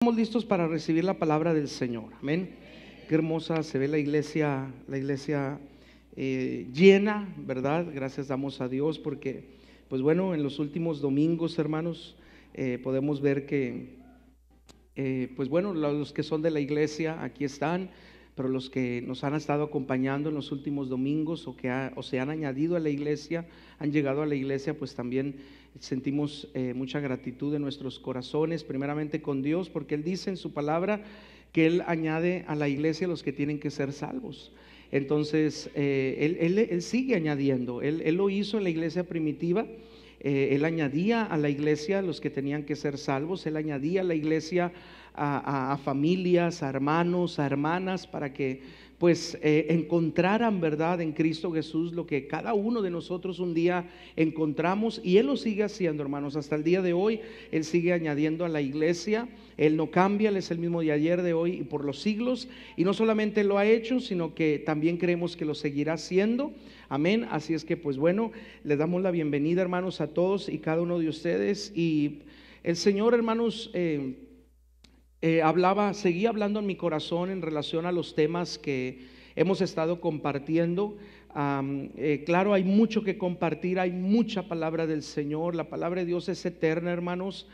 Estamos listos para recibir la palabra del Señor. Amén. Qué hermosa se ve la iglesia llena, ¿verdad? Gracias damos a Dios porque, pues bueno, en los últimos domingos, hermanos, podemos ver que, pues bueno, los que son de la iglesia aquí están, pero los que nos han estado acompañando en los últimos domingos o se han añadido a la iglesia, han llegado a la iglesia, pues también sentimos mucha gratitud en nuestros corazones, primeramente con Dios, porque Él dice en su palabra que Él añade a la iglesia los que tienen que ser salvos. Entonces, Él sigue añadiendo. Él lo hizo en la iglesia primitiva. Él añadía a la iglesia los que tenían que ser salvos. Él añadía a la iglesia a familias, a hermanos, a hermanas, para que pues encontraran, verdad, en Cristo Jesús lo que cada uno de nosotros un día encontramos, y Él lo sigue haciendo, hermanos, hasta el día de hoy. Él sigue añadiendo a la iglesia. Él no cambia, Él es el mismo de ayer, de hoy y por los siglos, y no solamente lo ha hecho, sino que también creemos que lo seguirá haciendo. Amén. Así es que, pues bueno, les damos la bienvenida, hermanos, a todos y cada uno de ustedes. Y el Señor, hermanos, seguía hablando en mi corazón en relación a los temas que hemos estado compartiendo. Claro, hay mucho que compartir, hay mucha palabra del Señor. La palabra de Dios es eterna, hermanos.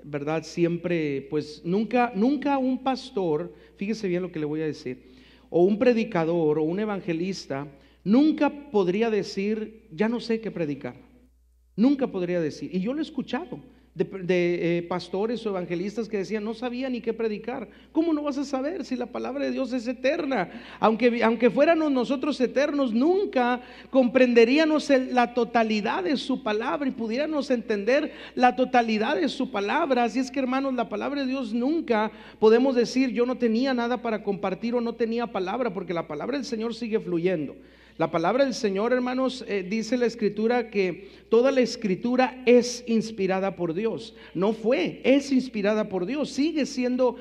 ¿Verdad? Siempre, pues nunca un pastor, fíjese bien lo que le voy a decir, o un predicador o un evangelista, nunca podría decir, ya no sé qué predicar. Nunca podría decir, y yo lo he escuchado de pastores o evangelistas que decían, no sabía ni qué predicar. ¿Cómo no vas a saber si la palabra de Dios es eterna? Aunque fuéramos nosotros eternos, nunca comprenderíamos la totalidad de su palabra y pudiéramos entender la totalidad de su palabra. Así es que, hermanos, la palabra de Dios nunca podemos decir, yo no tenía nada para compartir o no tenía palabra, porque la palabra del Señor sigue fluyendo. La palabra del Señor, hermanos, dice la Escritura que toda la Escritura es inspirada por Dios. Es inspirada por Dios. Sigue siendo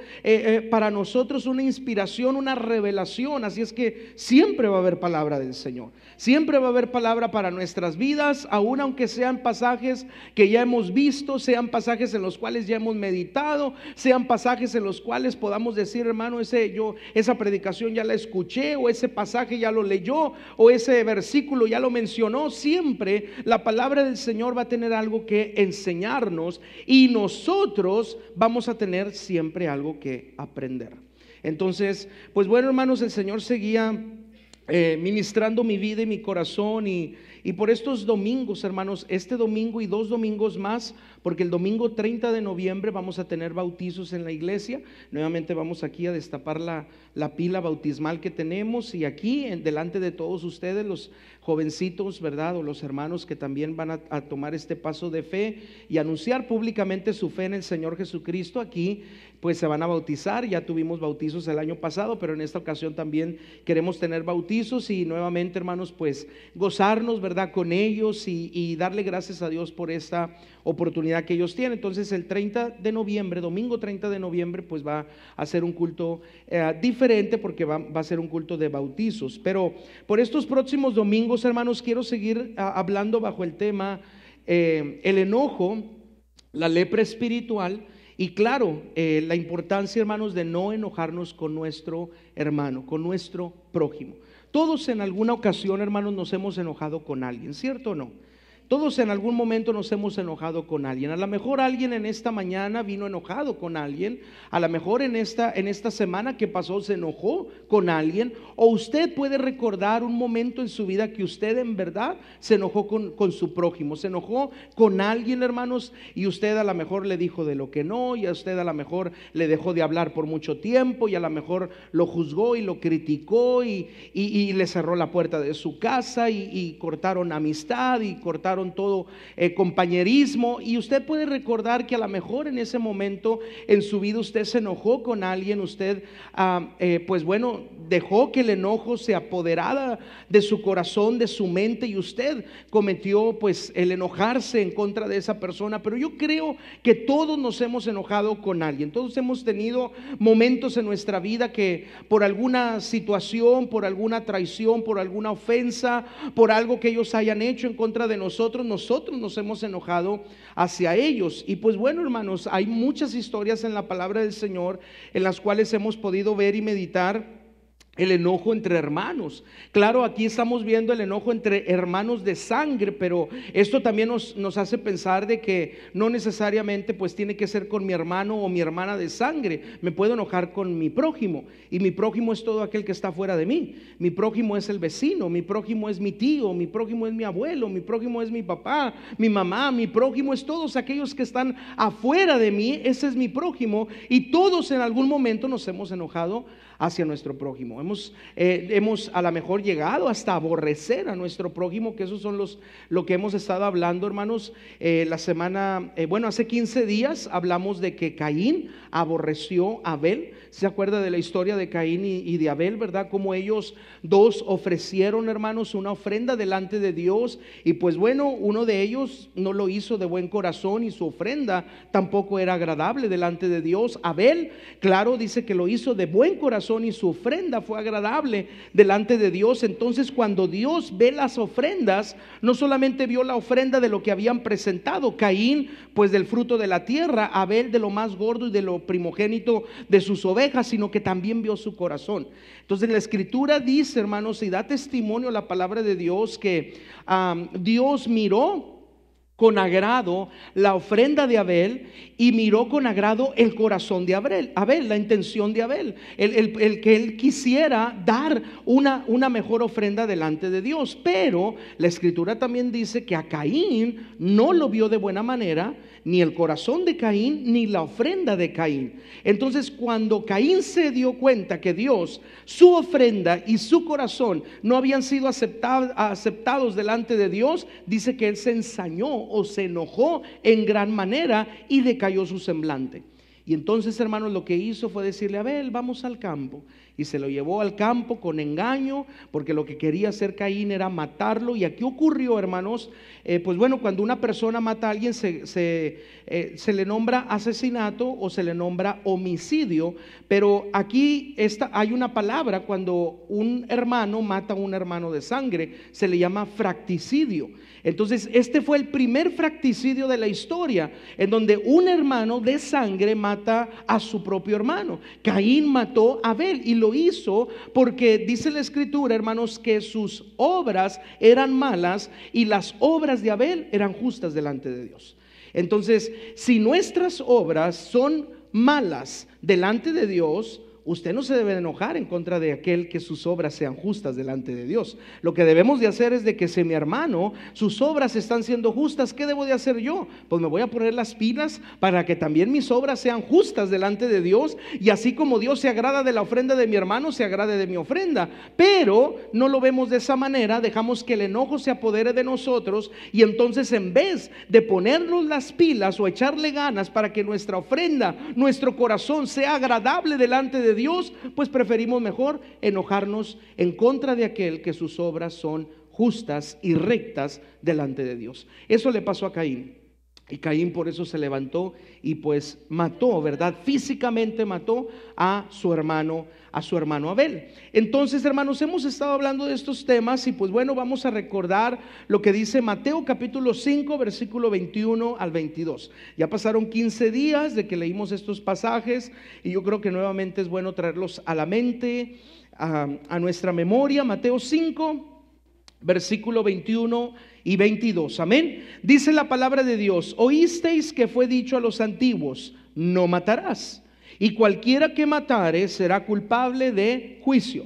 para nosotros una inspiración, una revelación. Así es que siempre va a haber palabra del Señor. Siempre va a haber palabra para nuestras vidas, aun aunque sean pasajes que ya hemos visto, sean pasajes en los cuales ya hemos meditado, sean pasajes en los cuales podamos decir, hermano, esa predicación ya la escuché, o ese pasaje ya lo leyó, o ese versículo ya lo mencionó. Siempre la palabra del Señor va a tener algo que enseñarnos, y nosotros vamos a tener siempre algo que aprender. Entonces, pues bueno, hermanos, el Señor seguía ministrando mi vida y mi corazón, y por estos domingos, hermanos, este domingo y 2 domingos más, porque el domingo 30 de noviembre vamos a tener bautizos en la iglesia. Nuevamente vamos aquí a destapar la pila bautismal que tenemos, y aquí delante de todos ustedes, los jovencitos, ¿verdad? O los hermanos que también van a tomar este paso de fe y anunciar públicamente su fe en el Señor Jesucristo, aquí pues se van a bautizar. Ya tuvimos bautizos el año pasado, pero en esta ocasión también queremos tener bautizos, y nuevamente, hermanos, pues gozarnos, ¿verdad?, con ellos y darle gracias a Dios por esta oportunidad que ellos tienen. Entonces el 30 de noviembre, domingo 30 de noviembre, pues va a ser un culto diferente, porque va a ser un culto de bautizos. Pero por estos próximos domingos, hermanos, quiero seguir hablando bajo el tema el enojo, la lepra espiritual. Y claro, la importancia, hermanos, de no enojarnos con nuestro hermano, con nuestro prójimo. Todos en alguna ocasión, hermanos, nos hemos enojado con alguien, ¿cierto o no? Todos en algún momento nos hemos enojado con alguien. A lo mejor alguien en esta mañana vino enojado con alguien. A lo mejor en esta semana que pasó se enojó con alguien. O usted puede recordar un momento en su vida que usted en verdad se enojó con su prójimo. Se enojó con alguien, hermanos, y usted a lo mejor le dijo de lo que no, y a usted a lo mejor le dejó de hablar por mucho tiempo, y a lo mejor lo juzgó y lo criticó, y le cerró la puerta de su casa, y cortaron amistad, y cortaron todo compañerismo. Y usted puede recordar que a lo mejor en ese momento en su vida usted se enojó con alguien. Usted pues bueno, dejó que el enojo se apoderara de su corazón, de su mente, y usted cometió pues el enojarse en contra de esa persona. Pero yo creo que todos nos hemos enojado con alguien. Todos hemos tenido momentos en nuestra vida que por alguna situación, por alguna traición, por alguna ofensa, por algo que ellos hayan hecho en contra de nosotros, nosotros nos hemos enojado hacia ellos. Y pues bueno, hermanos, hay muchas historias en la palabra del Señor en las cuales hemos podido ver y meditar el enojo entre hermanos. Claro, aquí estamos viendo el enojo entre hermanos de sangre, pero esto también nos hace pensar de que no necesariamente pues tiene que ser con mi hermano o mi hermana de sangre. Me puedo enojar con mi prójimo, y mi prójimo es todo aquel que está fuera de mí. Mi prójimo es el vecino, mi prójimo es mi tío, mi prójimo es mi abuelo, mi prójimo es mi papá, mi mamá, mi prójimo es todos aquellos que están afuera de mí. Ese es mi prójimo, y todos en algún momento nos hemos enojado hacia nuestro prójimo. Hemos a lo mejor llegado hasta aborrecer a nuestro prójimo, que esos son lo que hemos estado hablando, hermanos. La semana, hace 15 días hablamos de que Caín aborreció a Abel. ¿Se acuerda de la historia de Caín y de Abel, verdad? Como ellos dos ofrecieron, hermanos, una ofrenda delante de Dios, y pues bueno, uno de ellos no lo hizo de buen corazón y su ofrenda tampoco era agradable delante de Dios. Abel, claro, dice que lo hizo de buen corazón y su ofrenda fue agradable delante de Dios. Entonces, cuando Dios ve las ofrendas, no solamente vio la ofrenda de lo que habían presentado, Caín pues del fruto de la tierra, Abel de lo más gordo y de lo primogénito de sus ovejas, sino que también vio su corazón. Entonces la escritura dice, hermanos, y da testimonio la palabra de Dios, que Dios miró con agrado la ofrenda de Abel, y miró con agrado el corazón de Abel, la intención de Abel, el que él quisiera dar una mejor ofrenda delante de Dios. Pero la escritura también dice que a Caín no lo vio de buena manera, ni el corazón de Caín, ni la ofrenda de Caín. Entonces, cuando Caín se dio cuenta que Dios, su ofrenda y su corazón no habían sido aceptados delante de Dios, dice que él se ensañó o se enojó en gran manera y decayó su semblante. Y entonces, hermanos, lo que hizo fue decirle a Abel: vamos al campo. Y se lo llevó al campo con engaño, porque lo que quería hacer Caín era matarlo. Y aquí ocurrió, hermanos, cuando una persona mata a alguien se le nombra asesinato o se le nombra homicidio. Pero aquí hay una palabra: cuando un hermano mata a un hermano de sangre, se le llama fracticidio. Entonces este fue el primer fracticidio de la historia, en donde un hermano de sangre mata a su propio hermano. Caín mató a Abel, y lo hizo porque dice la escritura, hermanos, que sus obras eran malas y las obras de Abel eran justas delante de Dios. Entonces, si nuestras obras son malas delante de Dios, usted no se debe enojar en contra de aquel que sus obras sean justas delante de Dios. Lo que debemos de hacer es de que si mi hermano, sus obras están siendo justas, ¿qué debo de hacer yo? Pues me voy a poner las pilas para que también mis obras sean justas delante de Dios, y así como Dios se agrada de la ofrenda de mi hermano, se agrade de mi ofrenda. Pero no lo vemos de esa manera, dejamos que el enojo se apodere de nosotros, y entonces en vez de ponernos las pilas o echarle ganas para que nuestra ofrenda, nuestro corazón sea agradable delante de Dios, pues preferimos mejor enojarnos en contra de aquel que sus obras son justas y rectas delante de Dios. Eso le pasó a Caín, y Caín por eso se levantó y pues mató, ¿verdad? Físicamente mató a su hermano Abel. Entonces, hermanos, hemos estado hablando de estos temas, y pues bueno, vamos a recordar lo que dice Mateo capítulo 5 versículo 21 al 22. Ya pasaron 15 días de que leímos estos pasajes, y yo creo que nuevamente es bueno traerlos a la mente, a nuestra memoria. Mateo 5 versículo 21 y 22, amén. Dice la palabra de Dios: oísteis que fue dicho a los antiguos: no matarás, y cualquiera que matare será culpable de juicio.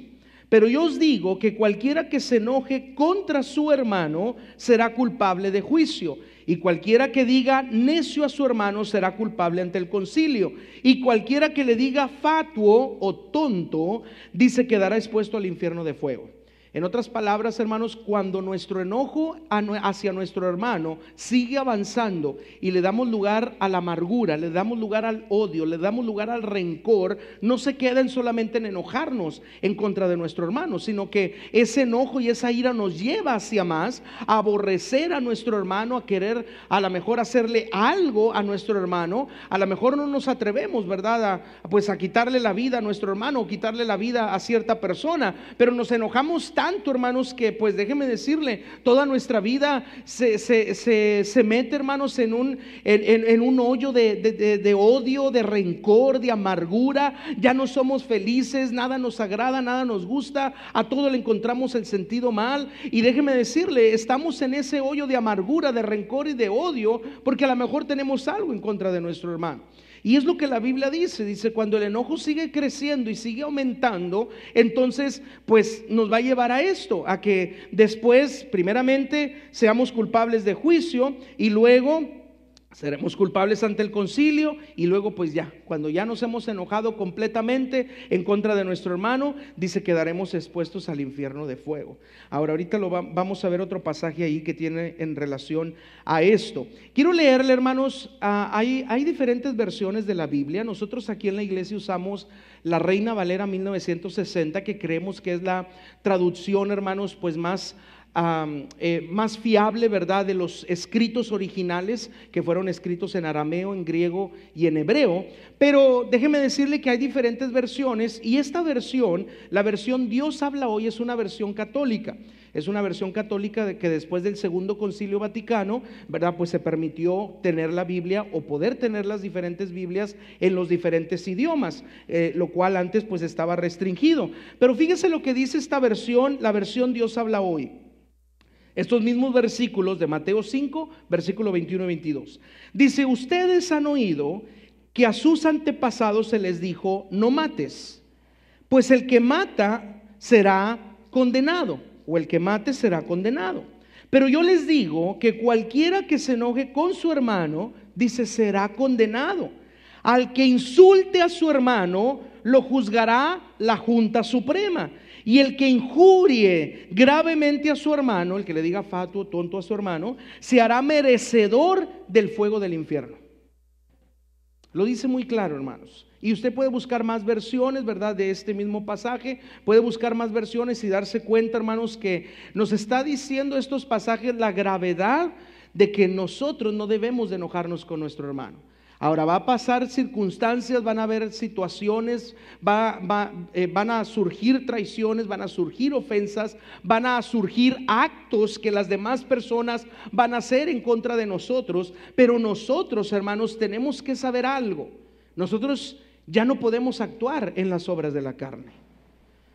Pero yo os digo que cualquiera que se enoje contra su hermano será culpable de juicio, y cualquiera que diga necio a su hermano será culpable ante el concilio, y cualquiera que le diga fatuo o tonto, dice, quedará expuesto al infierno de fuego. En otras palabras, hermanos, cuando nuestro enojo hacia nuestro hermano sigue avanzando y le damos lugar a la amargura, le damos lugar al odio, le damos lugar al rencor, no se queden solamente en enojarnos en contra de nuestro hermano, sino que ese enojo y esa ira nos lleva hacia más, a aborrecer a nuestro hermano, a querer a lo mejor hacerle algo a nuestro hermano. A lo mejor no nos atrevemos, ¿verdad?, a quitarle la vida a nuestro hermano, o quitarle la vida a cierta persona, pero nos enojamos tanto tanto, hermanos, que pues déjeme decirle, toda nuestra vida se mete, hermanos, en un hoyo de odio, de rencor, de amargura. Ya no somos felices, nada nos agrada, nada nos gusta, a todo le encontramos el sentido mal. Y déjeme decirle, estamos en ese hoyo de amargura, de rencor y de odio, porque a lo mejor tenemos algo en contra de nuestro hermano. Y es lo que la Biblia dice, cuando el enojo sigue creciendo y sigue aumentando, entonces pues nos va a llevar a esto, a que después primeramente seamos culpables de juicio y luego seremos culpables ante el concilio, y luego pues ya, cuando ya nos hemos enojado completamente en contra de nuestro hermano, dice, quedaremos expuestos al infierno de fuego. Ahora ahorita vamos a ver otro pasaje ahí que tiene en relación a esto. Quiero leerle, hermanos, hay diferentes versiones de la Biblia. Nosotros aquí en la iglesia usamos la Reina Valera 1960, que creemos que es la traducción, hermanos, pues más fiable, ¿verdad?, de los escritos originales que fueron escritos en arameo, en griego y en hebreo. Pero déjeme decirle que hay diferentes versiones, y esta versión, la versión Dios habla hoy, es una versión católica. Es una versión católica de que después del Segundo Concilio Vaticano, ¿verdad?, pues se permitió tener la Biblia o poder tener las diferentes Biblias en los diferentes idiomas, lo cual antes pues estaba restringido. Pero fíjese lo que dice esta versión, la versión Dios habla hoy. Estos mismos versículos de Mateo 5, versículo 21 y 22. Dice, ustedes han oído que a sus antepasados se les dijo, no mates, pues el que mata será condenado, o el que mate será condenado. Pero yo les digo que cualquiera que se enoje con su hermano, dice, será condenado. Al que insulte a su hermano, lo juzgará la Junta Suprema. Y el que injurie gravemente a su hermano, el que le diga fatuo, tonto a su hermano, se hará merecedor del fuego del infierno. Lo dice muy claro, hermanos. Y usted puede buscar más versiones, ¿verdad?, de este mismo pasaje. Puede buscar más versiones y darse cuenta, hermanos, que nos está diciendo estos pasajes la gravedad de que nosotros no debemos de enojarnos con nuestro hermano. Ahora va a pasar circunstancias, van a haber situaciones, van a surgir traiciones, van a surgir ofensas, van a surgir actos que las demás personas van a hacer en contra de nosotros. Pero nosotros, hermanos, tenemos que saber algo. Nosotros ya no podemos actuar en las obras de la carne,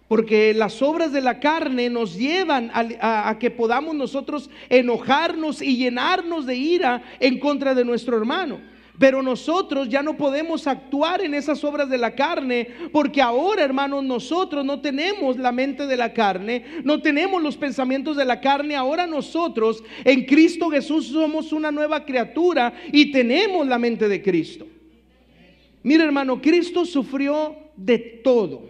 porque las obras de la carne nos llevan a que podamos nosotros enojarnos y llenarnos de ira en contra de nuestro hermano. Pero nosotros ya no podemos actuar en esas obras de la carne, porque ahora, hermanos, nosotros no tenemos la mente de la carne, no tenemos los pensamientos de la carne. Ahora nosotros en Cristo Jesús somos una nueva criatura y tenemos la mente de Cristo. Mira, hermano, Cristo sufrió de todo,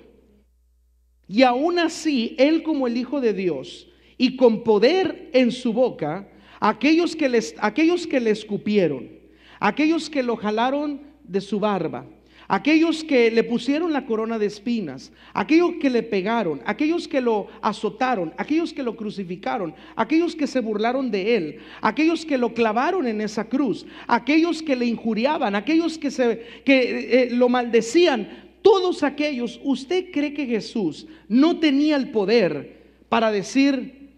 y aún así Él, como el Hijo de Dios y con poder en su boca, aquellos que le escupieron, aquellos que lo jalaron de su barba, aquellos que le pusieron la corona de espinas, aquellos que le pegaron, aquellos que lo azotaron, aquellos que lo crucificaron, aquellos que se burlaron de él, aquellos que lo clavaron en esa cruz, aquellos que le injuriaban, aquellos que lo maldecían, todos aquellos, ¿usted cree que Jesús no tenía el poder para decir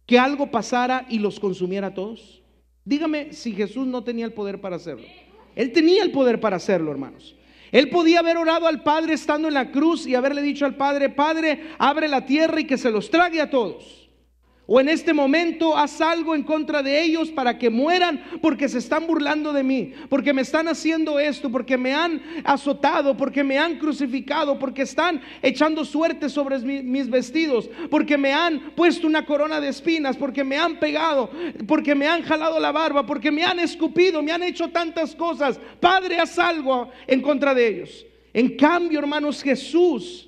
que algo pasara y los consumiera a todos? Dígame si Jesús no tenía el poder para hacerlo. Él tenía el poder para hacerlo, hermanos. Él podía haber orado al Padre estando en la cruz y haberle dicho al Padre, Padre, abre la tierra y que se los trague a todos. O en este momento haz algo en contra de ellos para que mueran, porque se están burlando de mí, porque me están haciendo esto, porque me han azotado, porque me han crucificado, porque están echando suerte sobre mis vestidos, porque me han puesto una corona de espinas, porque me han pegado, porque me han jalado la barba, porque me han escupido, me han hecho tantas cosas. Padre, haz algo en contra de ellos. En cambio, hermanos, Jesús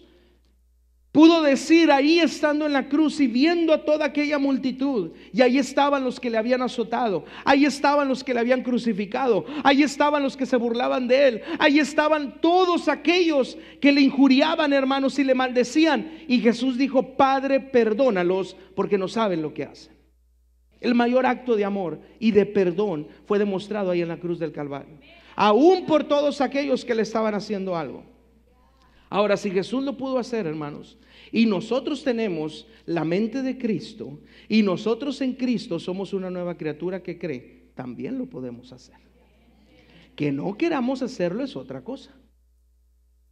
pudo decir ahí estando en la cruz y viendo a toda aquella multitud, y ahí estaban los que le habían azotado, ahí estaban los que le habían crucificado, ahí estaban los que se burlaban de él, ahí estaban todos aquellos que le injuriaban, hermanos, y le maldecían, y Jesús dijo, Padre, perdónalos porque no saben lo que hacen. El mayor acto de amor y de perdón fue demostrado ahí en la cruz del Calvario, aún por todos aquellos que le estaban haciendo algo. Ahora, si Jesús lo pudo hacer, hermanos, y nosotros tenemos la mente de Cristo, y nosotros en Cristo somos una nueva criatura que cree, también lo podemos hacer. Que no queramos hacerlo es otra cosa.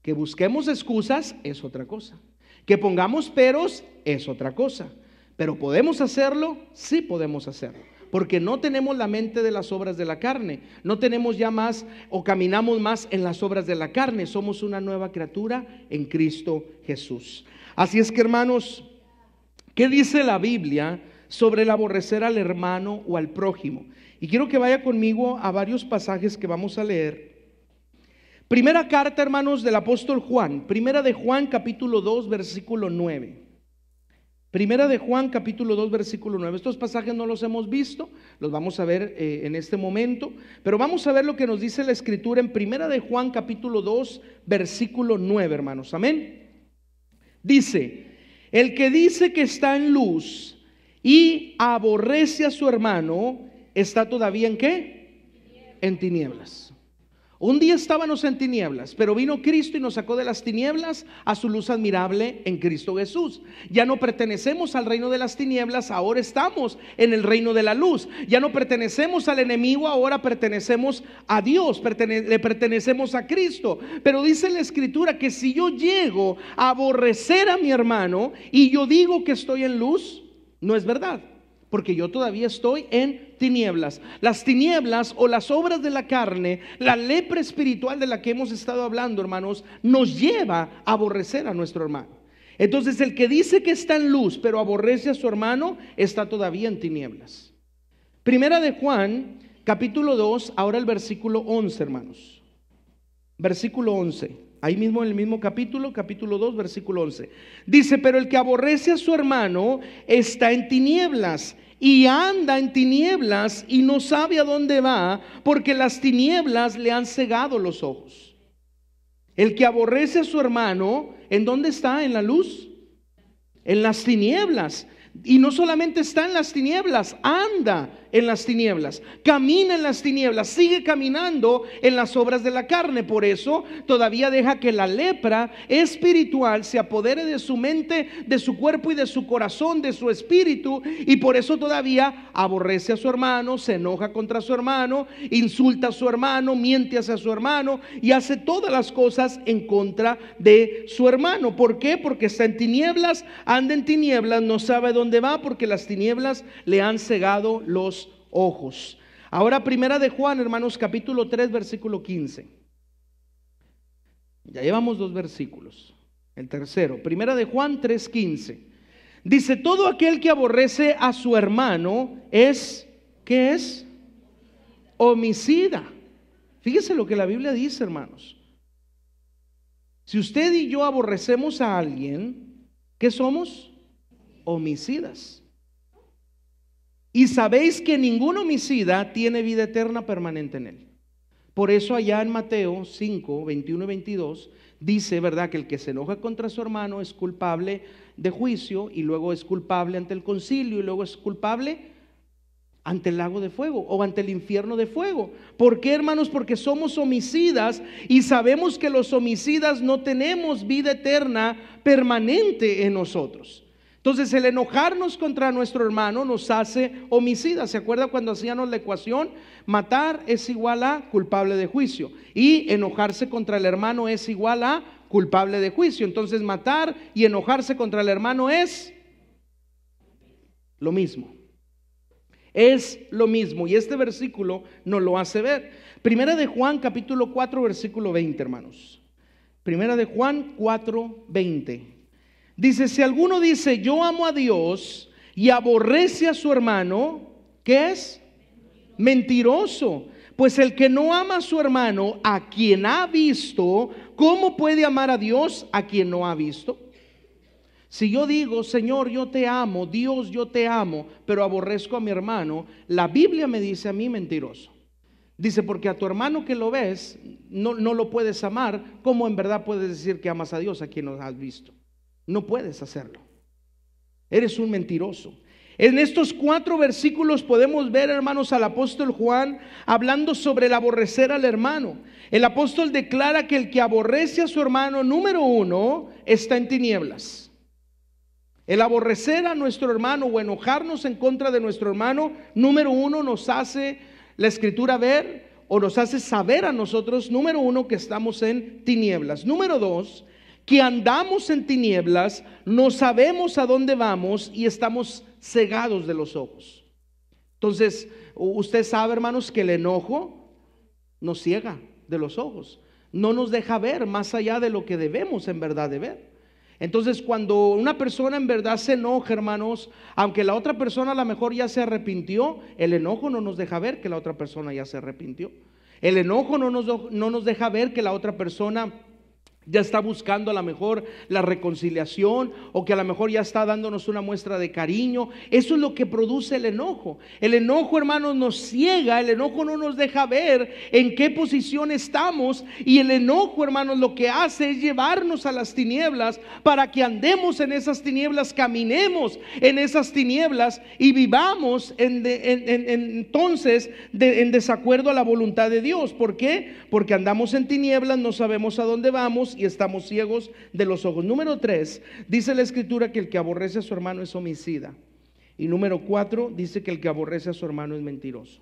Que busquemos excusas es otra cosa. Que pongamos peros es otra cosa. Pero ¿podemos hacerlo? Sí podemos hacerlo. Porque no tenemos la mente de las obras de la carne. No tenemos ya más o caminamos más en las obras de la carne. Somos una nueva criatura en Cristo Jesús. Así es que, hermanos, ¿qué dice la Biblia sobre el aborrecer al hermano o al prójimo? Y quiero que vaya conmigo a varios pasajes que vamos a leer. Primera carta, hermanos, del apóstol Juan. Primera de Juan, capítulo 2, versículo 9. Primera de Juan, capítulo 2, versículo 9. Estos pasajes no los hemos visto, los vamos a ver en este momento. Pero vamos a ver lo que nos dice la Escritura en Primera de Juan, capítulo 2, versículo 9, hermanos. Amén. Dice, el que dice que está en luz y aborrece a su hermano, ¿está todavía en qué? En tinieblas. Un día estábamos en tinieblas, pero vino Cristo y nos sacó de las tinieblas a su luz admirable en Cristo Jesús. Ya no pertenecemos al reino de las tinieblas, ahora estamos en el reino de la luz. Ya no pertenecemos al enemigo, ahora pertenecemos a Dios, le pertenecemos a Cristo. Pero dice la Escritura que si yo llego a aborrecer a mi hermano y yo digo que estoy en luz, no es verdad. Porque yo todavía estoy en tinieblas. Las tinieblas o las obras de la carne, la lepra espiritual de la que hemos estado hablando, hermanos, nos lleva a aborrecer a nuestro hermano. Entonces el que dice que está en luz pero aborrece a su hermano, está todavía en tinieblas. Primera de Juan, capítulo 2, ahora el versículo 11, hermanos. Versículo 11. Ahí mismo en el mismo capítulo, capítulo 2, versículo 11. Dice, pero el que aborrece a su hermano está en tinieblas y anda en tinieblas y no sabe a dónde va, porque las tinieblas le han cegado los ojos. El que aborrece a su hermano, ¿en dónde está? ¿En la luz? En las tinieblas. Y no solamente está en las tinieblas, anda en las tinieblas, camina en las tinieblas, sigue caminando en las obras de la carne. Por eso todavía deja que la lepra espiritual se apodere de su mente, de su cuerpo y de su corazón, de su espíritu. Y por eso todavía aborrece a su hermano, se enoja contra su hermano, insulta a su hermano, miente hacia su hermano y hace todas las cosas en contra de su hermano. ¿Por qué? Porque está en tinieblas, anda en tinieblas, no sabe dónde va, porque las tinieblas le han cegado los ojos. Ahora primera de Juan, hermanos, capítulo 3, versículo 15. Ya llevamos 2 versículos. El tercero, primera de Juan 3:15. Dice, todo aquel que aborrece a su hermano es, ¿qué es? Homicida. Fíjese lo que la Biblia dice, hermanos. Si usted y yo aborrecemos a alguien, ¿qué somos? Homicidas. Y sabéis que ningún homicida tiene vida eterna permanente en él. Por eso allá en Mateo 5, 21 y 22 dice, ¿verdad?, que el que se enoja contra su hermano es culpable de juicio, y luego es culpable ante el concilio, y luego es culpable ante el lago de fuego o ante el infierno de fuego. ¿Por qué, hermanos? Porque somos homicidas y sabemos que los homicidas no tenemos vida eterna permanente en nosotros. Entonces el enojarnos contra nuestro hermano nos hace homicidas. ¿Se acuerda cuando hacíamos la ecuación? Matar es igual a culpable de juicio y enojarse contra el hermano es igual a culpable de juicio. Entonces matar y enojarse contra el hermano es lo mismo. Es lo mismo, y este versículo nos lo hace ver. Primera de Juan capítulo 4 versículo 20, hermanos. Primera de Juan 4, 20. Dice, si alguno dice yo amo a Dios y aborrece a su hermano, ¿qué es? Mentiroso. Pues el que no ama a su hermano, a quien ha visto, ¿cómo puede amar a Dios a quien no ha visto? Si yo digo, Señor, yo te amo, Dios, yo te amo, pero aborrezco a mi hermano, la Biblia me dice a mí mentiroso. Dice, porque a tu hermano que lo ves, no lo puedes amar. ¿Cómo en verdad puedes decir que amas a Dios a quien no has visto? No puedes hacerlo. Eres un mentiroso. En estos 4 versículos podemos ver, hermanos, al apóstol Juan hablando sobre el aborrecer al hermano. El apóstol declara que el que aborrece a su hermano, número 1, está en tinieblas. El aborrecer a nuestro hermano o enojarnos en contra de nuestro hermano, número 1, nos hace la escritura ver o nos hace saber a nosotros, número 1, que estamos en tinieblas. Número 2, que andamos en tinieblas, no sabemos a dónde vamos y estamos cegados de los ojos. Entonces, usted sabe, hermanos, que el enojo nos ciega de los ojos, no nos deja ver más allá de lo que debemos en verdad de ver. Entonces, cuando una persona en verdad se enoja, hermanos, aunque la otra persona a lo mejor ya se arrepintió, el enojo no nos deja ver que la otra persona ya se arrepintió. El enojo no nos deja ver que la otra persona ya está buscando a lo mejor la reconciliación, o que a lo mejor ya está dándonos una muestra de cariño. Eso es lo que produce el enojo. El enojo, hermanos, nos ciega. El enojo no nos deja ver en qué posición estamos. Y el enojo, hermanos, lo que hace es llevarnos a las tinieblas, para que andemos en esas tinieblas, caminemos en esas tinieblas y vivamos entonces en desacuerdo a la voluntad de Dios. ¿Por qué? Porque andamos en tinieblas, no sabemos a dónde vamos y estamos ciegos de los ojos. Número 3, dice la escritura que el que aborrece a su hermano es homicida. Y número 4, dice que el que aborrece a su hermano es mentiroso.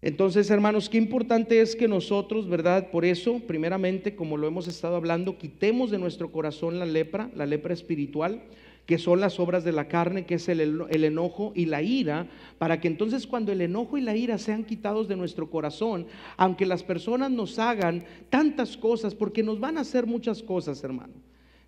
Entonces, hermanos, qué importante es que nosotros, ¿verdad? Por eso, primeramente, como lo hemos estado hablando, quitemos de nuestro corazón la lepra espiritual, que son las obras de la carne, que es el enojo y la ira, para que entonces cuando el enojo y la ira sean quitados de nuestro corazón, aunque las personas nos hagan tantas cosas, porque nos van a hacer muchas cosas, hermano.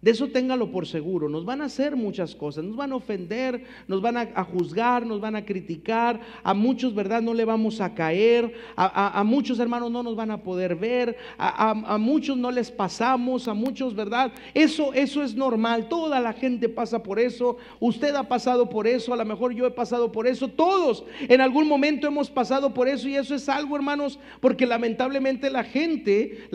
De eso téngalo por seguro, nos van a hacer muchas cosas, nos van a ofender, nos van a juzgar, nos van a criticar, a muchos, ¿verdad? No le vamos a caer, a muchos, hermanos, no nos van a poder ver, a muchos no les pasamos, a muchos, ¿verdad? Eso es normal, toda la gente pasa por eso, usted ha pasado por eso, a lo mejor yo he pasado por eso, todos en algún momento hemos pasado por eso, y eso es algo, hermanos, porque lamentablemente la gente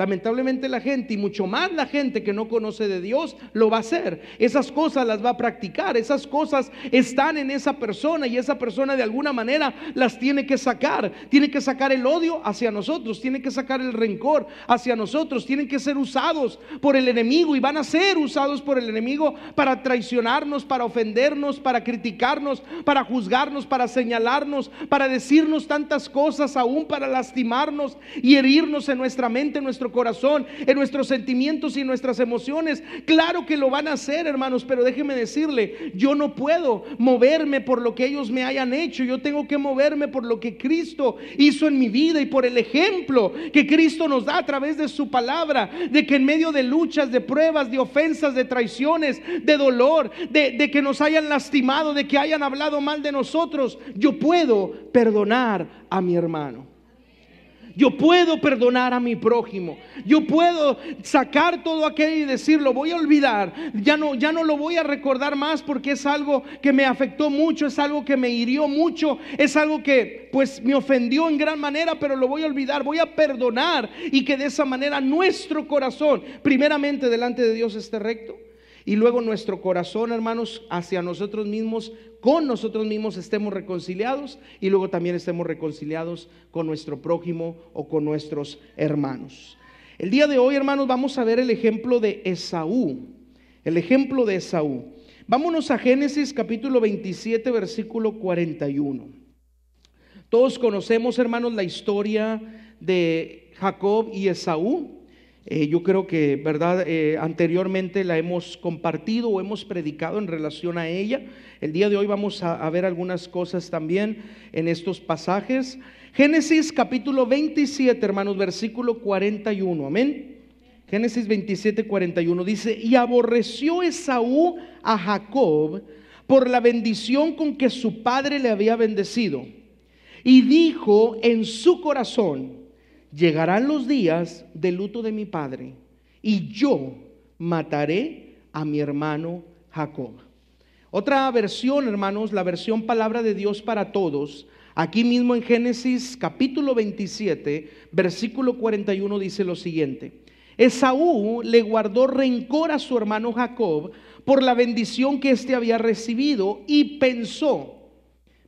y mucho más la gente que no conoce de Dios, lo va a hacer, esas cosas las va a practicar, esas cosas están en esa persona, y esa persona de alguna manera las tiene que sacar el odio hacia nosotros, tiene que sacar el rencor hacia nosotros, tienen que ser usados por el enemigo, y van a ser usados por el enemigo para traicionarnos, para ofendernos, para criticarnos, para juzgarnos, para señalarnos, para decirnos tantas cosas, aún para lastimarnos y herirnos en nuestra mente, en nuestro corazón, en nuestros sentimientos y en nuestras emociones. Claro que lo van a hacer, hermanos, pero déjeme decirle, yo no puedo moverme por lo que ellos me hayan hecho, yo tengo que moverme por lo que Cristo hizo en mi vida y por el ejemplo que Cristo nos da a través de su palabra, de que en medio de luchas, de pruebas, de ofensas, de traiciones, de dolor, de que nos hayan lastimado, de que hayan hablado mal de nosotros, yo puedo perdonar a mi hermano. Yo puedo perdonar a mi prójimo. Yo puedo sacar todo aquello y decir, lo voy a olvidar. Ya no lo voy a recordar más, porque es algo que me afectó mucho, es algo que me hirió mucho, es algo que pues me ofendió en gran manera, pero lo voy a olvidar, voy a perdonar, y que de esa manera nuestro corazón, primeramente delante de Dios, esté recto. Y luego nuestro corazón, hermanos, hacia nosotros mismos, con nosotros mismos estemos reconciliados, y luego también estemos reconciliados con nuestro prójimo o con nuestros hermanos. El día de hoy, hermanos, vamos a ver el ejemplo de Esaú. El ejemplo de Esaú. Vámonos a Génesis capítulo 27, versículo 41. Todos conocemos, hermanos, la historia de Jacob y Esaú. Yo creo que, verdad, anteriormente la hemos compartido o hemos predicado en relación a ella. El día de hoy vamos a ver algunas cosas también en estos pasajes. Génesis capítulo 27, hermanos, versículo 41, amén. Génesis 27, 41 dice: y aborreció Esaú a Jacob por la bendición con que su padre le había bendecido, y dijo en su corazón: llegarán los días de luto de mi padre, y yo mataré a mi hermano Jacob. Otra versión, hermanos, la versión Palabra de Dios para Todos, aquí mismo en Génesis capítulo 27, versículo 41, dice lo siguiente: Esaú le guardó rencor a su hermano Jacob por la bendición que éste había recibido y pensó: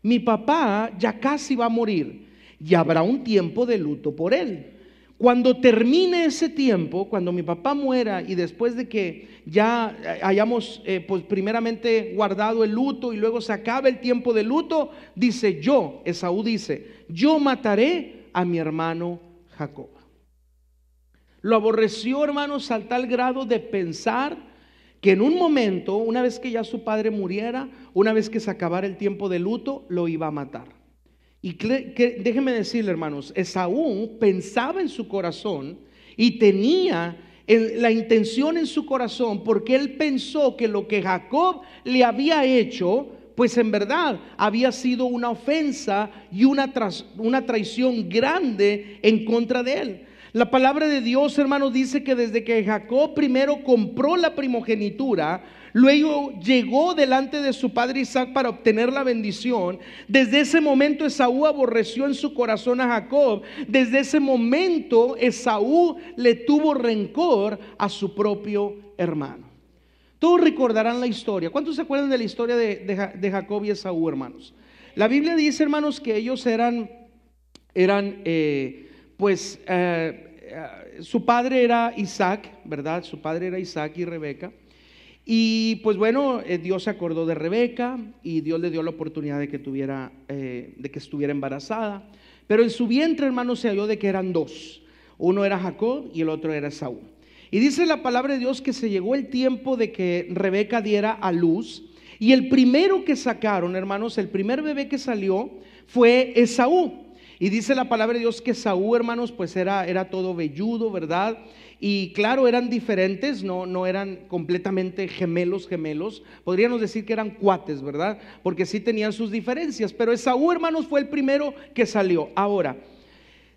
mi papá ya casi va a morir y habrá un tiempo de luto por él. Cuando termine ese tiempo, cuando mi papá muera y después de que ya hayamos pues primeramente guardado el luto y luego se acabe el tiempo de luto, dice Esaú dice, yo mataré a mi hermano Jacob. Lo aborreció, hermanos, al tal grado de pensar que en un momento, una vez que ya su padre muriera, una vez que se acabara el tiempo de luto, lo iba a matar. Y déjenme decirle, hermanos, Esaú pensaba en su corazón y tenía la intención en su corazón, porque él pensó que lo que Jacob le había hecho, pues en verdad había sido una ofensa y una traición grande en contra de él. La palabra de Dios, hermanos, dice que desde que Jacob primero compró la primogenitura, luego llegó delante de su padre Isaac para obtener la bendición, desde ese momento Esaú aborreció en su corazón a Jacob. Desde ese momento Esaú le tuvo rencor a su propio hermano. Todos recordarán la historia. ¿Cuántos se acuerdan de la historia de Jacob y Esaú, hermanos? La Biblia dice, hermanos, que ellos eran su padre era Isaac, ¿verdad? Su padre era Isaac y Rebeca. Y pues bueno, Dios se acordó de Rebeca y Dios le dio la oportunidad de que estuviera embarazada. Pero en su vientre, hermanos, se halló de que eran dos. Uno era Jacob y el otro era Esaú. Y dice la palabra de Dios que se llegó el tiempo de que Rebeca diera a luz. Y el primero que sacaron, hermanos, el primer bebé que salió fue Esaú. Y dice la palabra de Dios que Esaú, hermanos, pues era todo velludo, ¿verdad? Y claro, eran diferentes, no eran completamente gemelos. Podríamos decir que eran cuates, ¿verdad? Porque sí tenían sus diferencias. Pero Esaú, hermanos, fue el primero que salió. Ahora,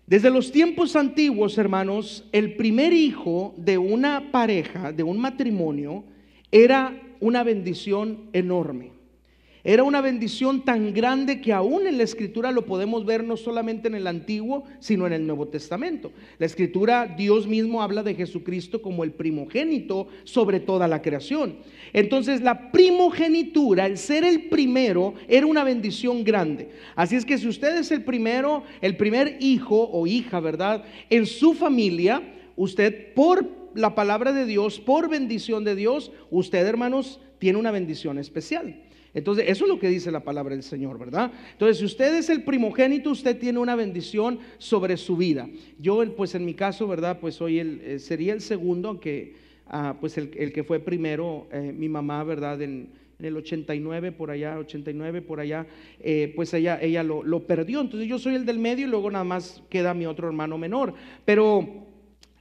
desde los tiempos antiguos, hermanos, el primer hijo de una pareja, de un matrimonio, era una bendición enorme. Era una bendición tan grande que aún en la Escritura lo podemos ver no solamente en el Antiguo, sino en el Nuevo Testamento. La Escritura, Dios mismo habla de Jesucristo como el primogénito sobre toda la creación. Entonces la primogenitura, el ser el primero, era una bendición grande. Así es que si usted es el primero, el primer hijo o hija, ¿verdad? En su familia, usted por la palabra de Dios, por bendición de Dios, usted, hermanos, tiene una bendición especial. Entonces eso es lo que dice la palabra del Señor, ¿verdad? Entonces si usted es el primogénito, usted tiene una bendición sobre su vida. Yo pues en mi caso, ¿verdad? Pues sería el segundo, aunque pues el que fue primero, mi mamá, ¿verdad? En el 89 por allá, pues ella lo perdió. Entonces yo soy el del medio y luego nada más queda mi otro hermano menor. Pero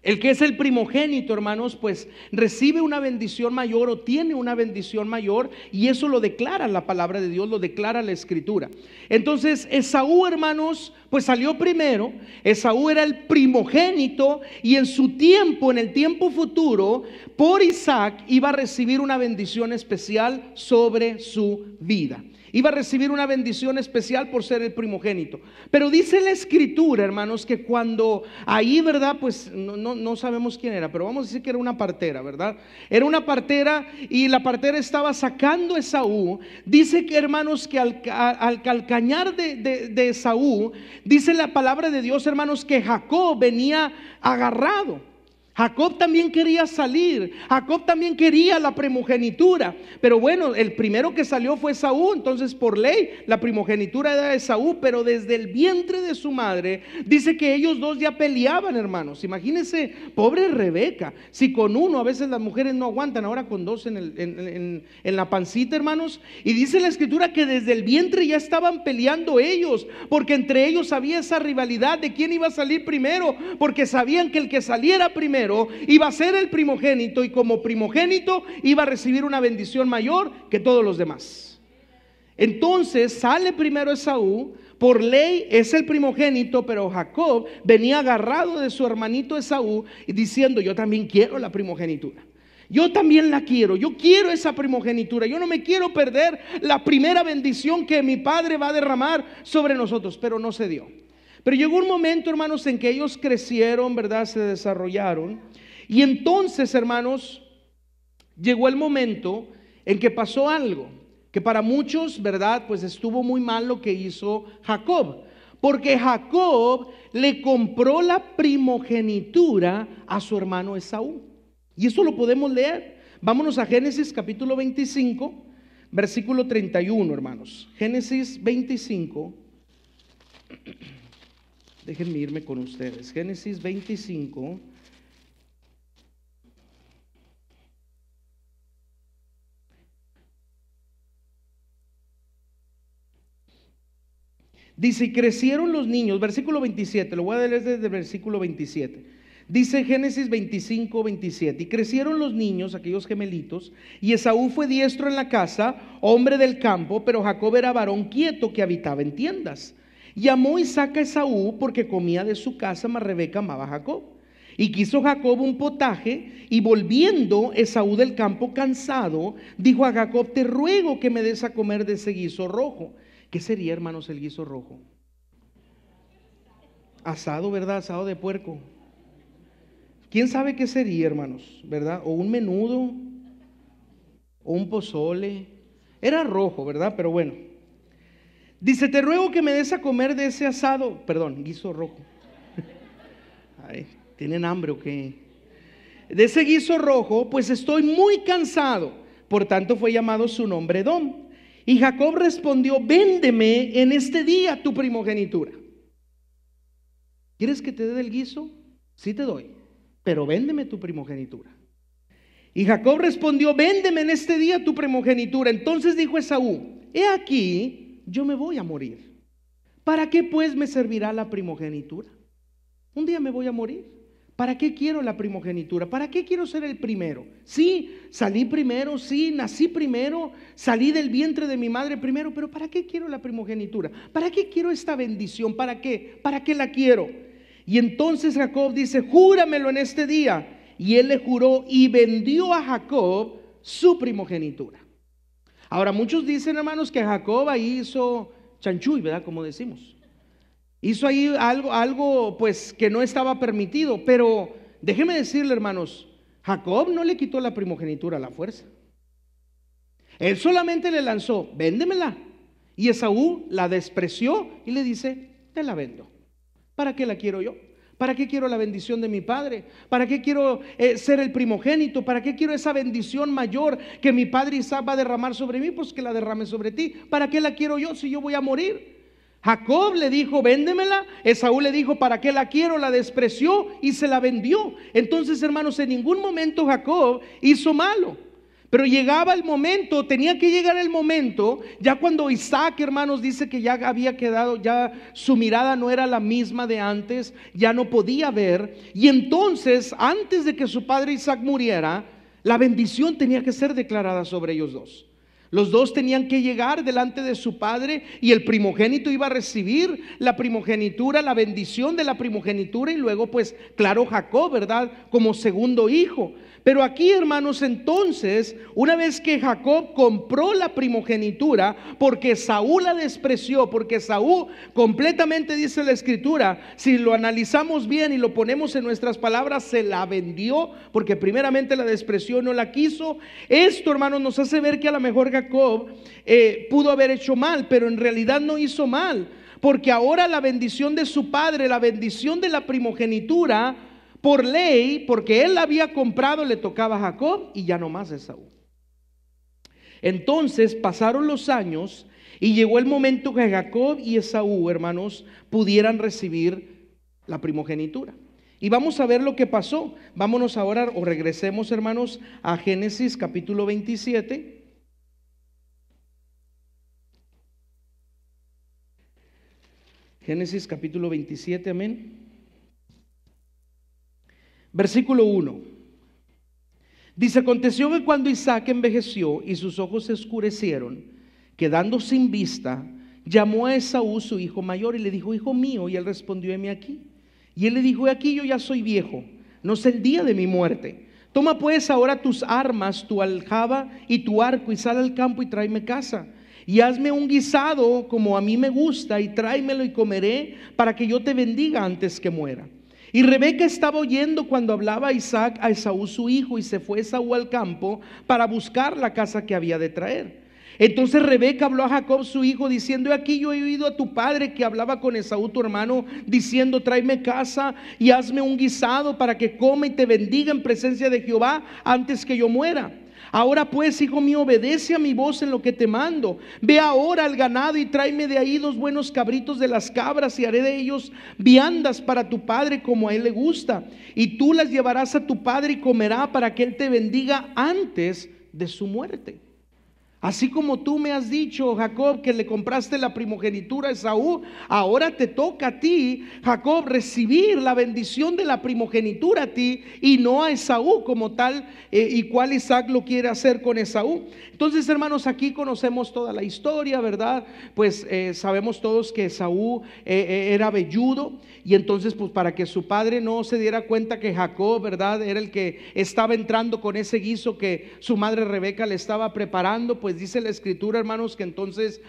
el que es el primogénito, hermanos, pues recibe una bendición mayor o tiene una bendición mayor, y eso lo declara la palabra de Dios, lo declara la Escritura. Entonces Esaú, hermanos, pues salió primero. Esaú era el primogénito y en su tiempo, en el tiempo futuro, por Isaac iba a recibir una bendición especial sobre su vida. Iba a recibir una bendición especial por ser el primogénito. Pero dice la Escritura, hermanos, que cuando ahí, ¿verdad? Pues no sabemos quién era, pero vamos a decir que era una partera, ¿verdad? Era una partera y la partera estaba sacando a Esaú. Dice que, hermanos, que al calcañar de Esaú, dice la palabra de Dios, hermanos, que Jacob venía agarrado. Jacob también quería salir, Jacob también quería la primogenitura, pero bueno, el primero que salió fue Esaú. Entonces por ley la primogenitura era de Esaú, pero desde el vientre de su madre dice que ellos dos ya peleaban, hermanos. Imagínense, pobre Rebeca, si con uno a veces las mujeres no aguantan, ahora con dos en la pancita, hermanos. Y dice la Escritura que desde el vientre ya estaban peleando ellos, porque entre ellos había esa rivalidad de quién iba a salir primero, porque sabían que el que saliera primero iba a ser el primogénito, y como primogénito iba a recibir una bendición mayor que todos los demás. Entonces sale primero Esaú, por ley es el primogénito, pero Jacob venía agarrado de su hermanito Esaú y diciendo: yo también quiero la primogenitura, yo también la quiero, yo quiero esa primogenitura, yo no me quiero perder la primera bendición que mi padre va a derramar sobre nosotros. Pero no se dio. Pero llegó un momento, hermanos, en que ellos crecieron, ¿verdad? Se desarrollaron. Y entonces, hermanos, llegó el momento en que pasó algo, que para muchos, ¿verdad? Pues estuvo muy mal lo que hizo Jacob, porque Jacob le compró la primogenitura a su hermano Esaú. Y eso lo podemos leer. Vámonos a Génesis capítulo 25, versículo 31, hermanos. Génesis 25. Déjenme irme con ustedes. Génesis 25. Dice, y crecieron los niños, versículo 27, lo voy a leer desde el versículo 27. Dice Génesis 25, 27, y crecieron los niños, aquellos gemelitos, y Esaú fue diestro en la casa, hombre del campo, pero Jacob era varón quieto que habitaba en tiendas. Y amó Isaac a Esaú porque comía de su casa, mas Rebeca amaba a Jacob. Y quiso Jacob un potaje, y volviendo Esaú del campo cansado, dijo a Jacob, te ruego que me des a comer de ese guiso rojo. ¿Qué sería, hermanos, el guiso rojo? Asado, ¿verdad? Asado de puerco. ¿Quién sabe qué sería, hermanos? ¿Verdad? O un menudo, o un pozole. Era rojo, ¿verdad? Pero bueno. Dice, te ruego que me des a comer de ese asado. Perdón, guiso rojo. Ay, ¿tienen hambre o qué? De ese guiso rojo, pues estoy muy cansado. Por tanto fue llamado su nombre Edom. Y Jacob respondió, véndeme en este día tu primogenitura. ¿Quieres que te dé del guiso? Sí te doy, pero véndeme tu primogenitura. Y Jacob respondió, véndeme en este día tu primogenitura. Entonces dijo Esaú, he aquí, yo me voy a morir. ¿Para qué pues me servirá la primogenitura? Un día me voy a morir. ¿Para qué quiero la primogenitura? ¿Para qué quiero ser el primero? Sí, salí primero, sí, nací primero, salí del vientre de mi madre primero, pero ¿para qué quiero la primogenitura? ¿Para qué quiero esta bendición? ¿Para qué? ¿Para qué la quiero? Y entonces Jacob dice, júramelo en este día. Y él le juró y vendió a Jacob su primogenitura. Ahora muchos dicen, hermanos, que Jacob ahí hizo chanchuy, ¿verdad? Como decimos. Hizo ahí algo pues que no estaba permitido, pero déjeme decirle, hermanos, Jacob no le quitó la primogenitura a la fuerza. Él solamente le lanzó, véndemela. Y Esaú la despreció y le dice, te la vendo. ¿Para qué la quiero yo? ¿Para qué quiero la bendición de mi padre? ¿Para qué quiero ser el primogénito? ¿Para qué quiero esa bendición mayor que mi padre Isaac va a derramar sobre mí? Pues que la derrame sobre ti. ¿Para qué la quiero yo si yo voy a morir? Jacob le dijo, véndemela. Esaú le dijo, ¿para qué la quiero? La despreció y se la vendió. Entonces, hermanos, en ningún momento Jacob hizo malo. Pero llegaba el momento, tenía que llegar el momento, ya cuando Isaac, hermanos, dice que ya había quedado, ya su mirada no era la misma de antes, ya no podía ver. Y entonces, antes de que su padre Isaac muriera, la bendición tenía que ser declarada sobre ellos dos. Los dos tenían que llegar delante de su padre y el primogénito iba a recibir la primogenitura, la bendición de la primogenitura y luego pues claro Jacob, ¿verdad? Como segundo hijo. Pero aquí, hermanos, entonces, una vez que Jacob compró la primogenitura, porque Saúl la despreció, porque Saúl completamente, dice la escritura, si lo analizamos bien y lo ponemos en nuestras palabras, se la vendió, porque primeramente la despreció, no la quiso. Esto, hermanos, nos hace ver que a lo mejor Jacob pudo haber hecho mal, pero en realidad no hizo mal, porque ahora la bendición de su padre, la bendición de la primogenitura, por ley, porque él la había comprado, le tocaba a Jacob y ya no más a Esaú. Entonces pasaron los años y llegó el momento que Jacob y Esaú, hermanos, pudieran recibir la primogenitura. Y vamos a ver lo que pasó. Vámonos ahora, o regresemos, hermanos, a Génesis capítulo 27. Génesis capítulo 27, amén. Versículo 1. Dice, aconteció que cuando Isaac envejeció y sus ojos se oscurecieron, quedando sin vista, llamó a Esaú su hijo mayor y le dijo, hijo mío, y él respondió, heme aquí. Y él le dijo, aquí yo ya soy viejo, no sé el día de mi muerte. Toma pues ahora tus armas, tu aljaba y tu arco, y sal al campo y tráeme caza. Y hazme un guisado como a mí me gusta, y tráemelo y comeré, para que yo te bendiga antes que muera. Y Rebeca estaba oyendo cuando hablaba Isaac a Esaú su hijo, y se fue Esaú al campo para buscar la casa que había de traer. Entonces Rebeca habló a Jacob su hijo diciendo: he aquí yo he oído a tu padre que hablaba con Esaú tu hermano diciendo: tráeme casa y hazme un guisado para que coma y te bendiga en presencia de Jehová antes que yo muera. Ahora pues, hijo mío, obedece a mi voz en lo que te mando. Ve ahora al ganado y tráeme de ahí 2 buenos cabritos de las cabras, y haré de ellos viandas para tu padre como a él le gusta. Y tú las llevarás a tu padre y comerá para que él te bendiga antes de su muerte. Así como tú me has dicho, Jacob, que le compraste la primogenitura a Esaú, ahora te toca a ti, Jacob, recibir la bendición de la primogenitura a ti y no a Esaú como tal, y cuál Isaac lo quiere hacer con Esaú. Entonces, hermanos, aquí conocemos toda la historia, ¿verdad? Pues sabemos todos que Esaú era velludo, y entonces pues para que su padre no se diera cuenta que Jacob, ¿verdad?, era el que estaba entrando con ese guiso que su madre Rebeca le estaba preparando, pues dice la escritura, hermanos, que entonces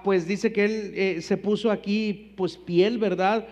pues dice que él se puso aquí pues piel, ¿verdad?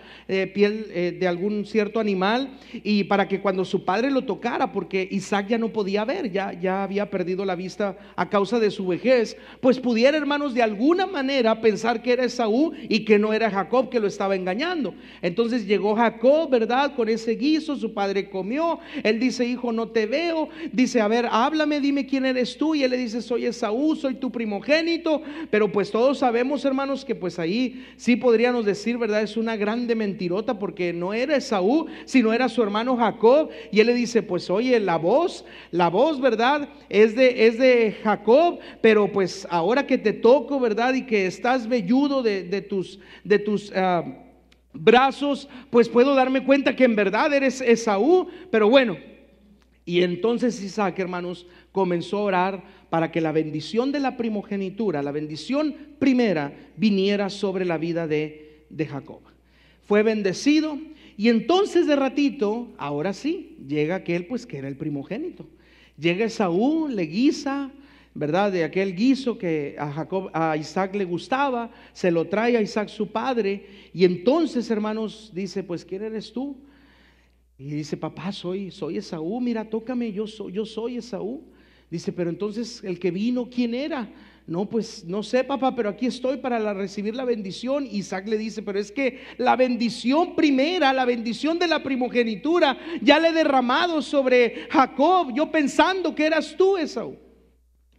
Piel de algún cierto animal, y para que cuando su padre lo tocara, porque Isaac ya no podía ver, ya había perdido la vista a causa de su vejez, pues pudiera, hermanos, de alguna manera pensar que era Esaú y que no era Jacob, que lo estaba engañando. Entonces llegó Jacob, ¿verdad?, con ese guiso, su padre comió, él dice: hijo, no te veo. Dice: a ver, háblame, dime quién eres tú. Y él le dice: soy Esaú, soy tu primogénito. Pero pues todos sabemos, hermanos, que pues ahí sí podríamos decir, ¿verdad?, es una grande mentirota, porque no era Esaú, sino era su hermano Jacob. Y él le dice: pues oye, la voz, ¿verdad?, es de Jacob, pero pues ahora que te toco, ¿verdad?, y que estás velludo de tus brazos, pues puedo darme cuenta que en verdad eres Esaú. Pero bueno, y entonces Isaac, hermanos, comenzó a orar para que la bendición de la primogenitura, la bendición primera, viniera sobre la vida de Jacob. Fue bendecido, y entonces de ratito, ahora sí, llega aquel pues que era el primogénito. Llega Esaú, le guisa, ¿verdad?, de aquel guiso que a Isaac le gustaba, se lo trae a Isaac su padre, y entonces, hermanos, dice: pues ¿quién eres tú? Y dice: papá, soy Esaú, mira, tócame, yo soy Esaú. Dice: pero entonces el que vino, ¿quién era? No, pues no sé, papá, pero aquí estoy para recibir la bendición. Isaac le dice: pero es que la bendición primera, la bendición de la primogenitura, ya le he derramado sobre Jacob, yo pensando que eras tú, Esaú.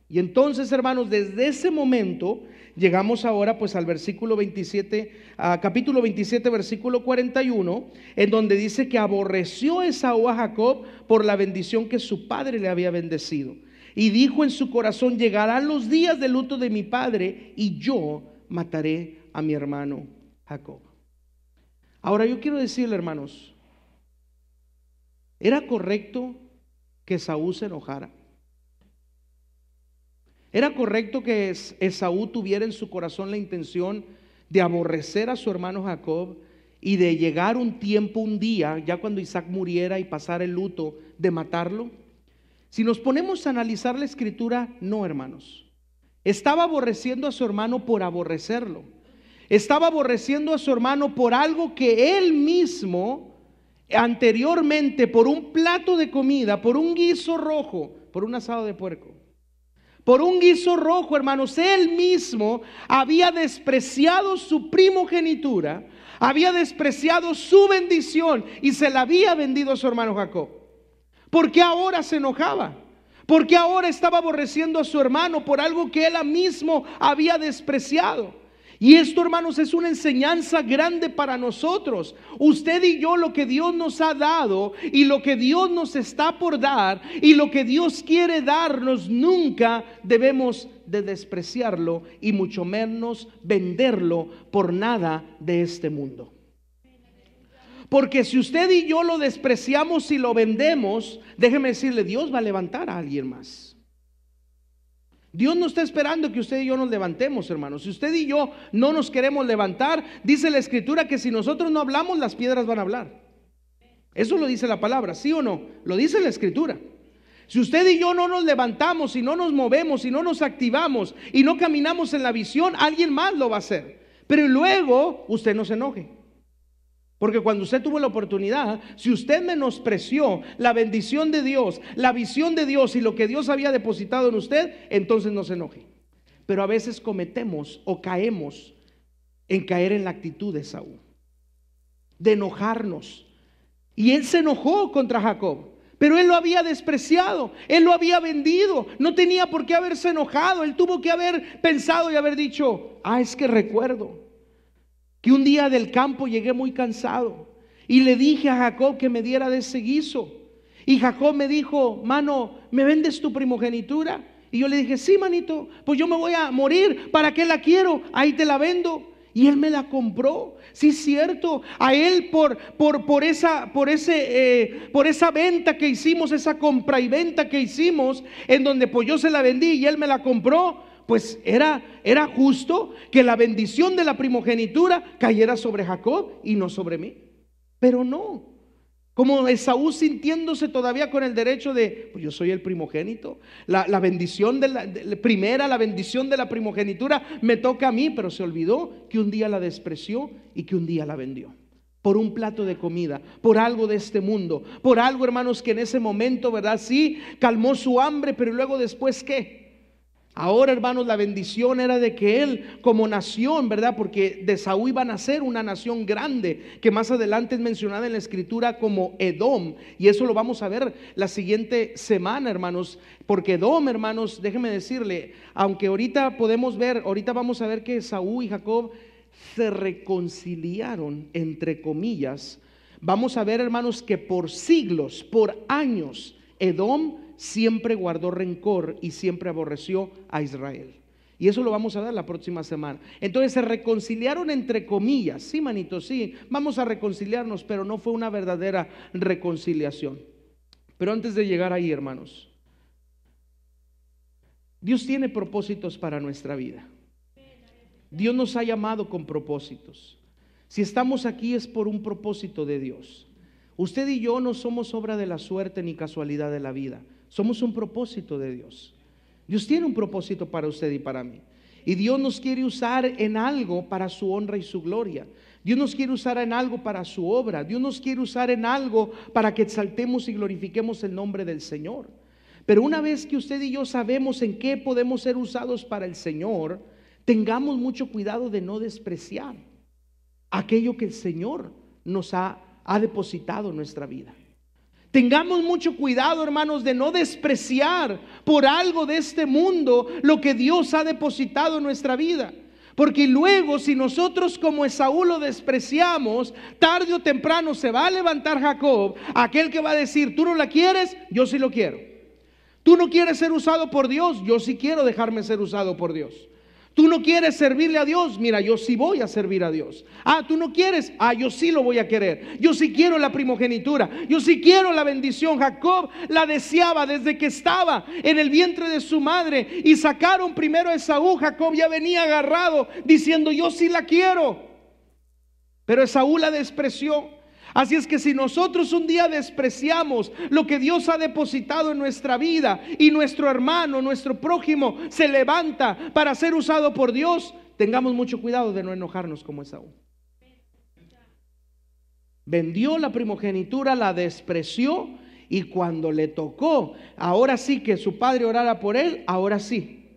Y entonces, hermanos, desde ese momento llegamos ahora pues al versículo 27, capítulo 27, versículo 41, en donde dice que aborreció Esaú a Jacob por la bendición que su padre le había bendecido. Y dijo en su corazón: llegarán los días de luto de mi padre, y yo mataré a mi hermano Jacob. Ahora yo quiero decirle, hermanos, ¿era correcto que Esaú se enojara? ¿Era correcto que Esaú tuviera en su corazón la intención de aborrecer a su hermano Jacob y de llegar un tiempo, un día, ya cuando Isaac muriera y pasara el luto, de matarlo? Si nos ponemos a analizar la escritura, no, hermanos. Estaba aborreciendo a su hermano por aborrecerlo. Estaba aborreciendo a su hermano por algo que él mismo anteriormente, por un plato de comida, por un guiso rojo, por un asado de puerco, por un guiso rojo, hermanos, él mismo había despreciado su primogenitura, había despreciado su bendición y se la había vendido a su hermano Jacob. ¿Por qué ahora se enojaba? ¿Por qué ahora estaba aborreciendo a su hermano por algo que él mismo había despreciado? Y esto, hermanos, es una enseñanza grande para nosotros. Usted y yo, lo que Dios nos ha dado y lo que Dios nos está por dar y lo que Dios quiere darnos, nunca debemos de despreciarlo, y mucho menos venderlo por nada de este mundo. Porque si usted y yo lo despreciamos y lo vendemos, déjeme decirle, Dios va a levantar a alguien más. Dios no está esperando que usted y yo nos levantemos, hermanos. Si usted y yo no nos queremos levantar, dice la escritura que si nosotros no hablamos, las piedras van a hablar. Eso lo dice la palabra, ¿sí o no? Lo dice la escritura. Si usted y yo no nos levantamos, y no nos movemos, y no nos activamos, y no caminamos en la visión, alguien más lo va a hacer. Pero luego usted no se enoje, Porque cuando usted tuvo la oportunidad, si usted menospreció la bendición de Dios, la visión de Dios y lo que Dios había depositado en usted, entonces no se enoje. Pero a veces cometemos o caemos en caer en la actitud de Saúl, de enojarnos. Y él se enojó contra Jacob, pero él lo había despreciado, él lo había vendido, no tenía por qué haberse enojado. Él tuvo que haber pensado y haber dicho: es que recuerdo que un día del campo llegué muy cansado y le dije a Jacob que me diera de ese guiso, y Jacob me dijo: mano, ¿me vendes tu primogenitura? Y yo le dije: sí, manito, pues yo me voy a morir, ¿para qué la quiero? Ahí te la vendo. Y él me la compró. Sí, es cierto. A él por esa venta que hicimos, esa compra y venta que hicimos, en donde pues yo se la vendí y él me la compró, pues era justo que la bendición de la primogenitura cayera sobre Jacob y no sobre mí. Pero no. Como Esaú, sintiéndose todavía con el derecho de: pues yo soy el primogénito, la bendición la bendición de la primogenitura me toca a mí. Pero se olvidó que un día la despreció y que un día la vendió por un plato de comida, por algo de este mundo, por algo, hermanos, que en ese momento, ¿verdad? Sí, calmó su hambre, pero luego después, ¿qué? Ahora, hermanos, la bendición era de que él como nación, ¿verdad? Porque de Saúl iba a nacer una nación grande, que más adelante es mencionada en la escritura como Edom. Y eso lo vamos a ver la siguiente semana, hermanos. Porque Edom, hermanos, déjeme decirle, aunque ahorita vamos a ver que Saúl y Jacob se reconciliaron, entre comillas. Vamos a ver, hermanos, que por siglos, por años, Edom siempre guardó rencor y siempre aborreció a Israel. Y eso lo vamos a ver la próxima semana. Entonces se reconciliaron, entre comillas. Sí, manito, sí, vamos a reconciliarnos, pero no fue una verdadera reconciliación. Pero antes de llegar ahí, hermanos, Dios tiene propósitos para nuestra vida. Dios nos ha llamado con propósitos. Si estamos aquí es por un propósito de Dios. Usted y yo no somos obra de la suerte ni casualidad de la vida. Somos un propósito de Dios. Dios tiene un propósito para usted y para mí. Y Dios nos quiere usar en algo para su honra y su gloria. Dios nos quiere usar en algo para su obra. Dios nos quiere usar en algo para que exaltemos y glorifiquemos el nombre del Señor. Pero una vez que usted y yo sabemos en qué podemos ser usados para el Señor, tengamos mucho cuidado de no despreciar aquello que el Señor nos ha depositado en nuestra vida. Tengamos mucho cuidado, hermanos, de no despreciar por algo de este mundo lo que Dios ha depositado en nuestra vida. Porque luego, si nosotros como Esaú lo despreciamos, tarde o temprano se va a levantar Jacob, aquel que va a decir: tú no la quieres, yo sí lo quiero. Tú no quieres ser usado por Dios, yo sí quiero dejarme ser usado por Dios. Tú no quieres servirle a Dios, mira, yo sí voy a servir a Dios. Tú no quieres, yo sí lo voy a querer. Yo sí quiero la primogenitura, yo sí quiero la bendición. Jacob la deseaba desde que estaba en el vientre de su madre y sacaron primero a Esaú. Jacob ya venía agarrado diciendo: yo sí la quiero. Pero Esaú la despreció. Así es que si nosotros un día despreciamos lo que Dios ha depositado en nuestra vida y nuestro hermano, nuestro prójimo se levanta para ser usado por Dios, tengamos mucho cuidado de no enojarnos como Esaú. Vendió la primogenitura, la despreció, y cuando le tocó, ahora sí que su padre orara por él, ahora sí: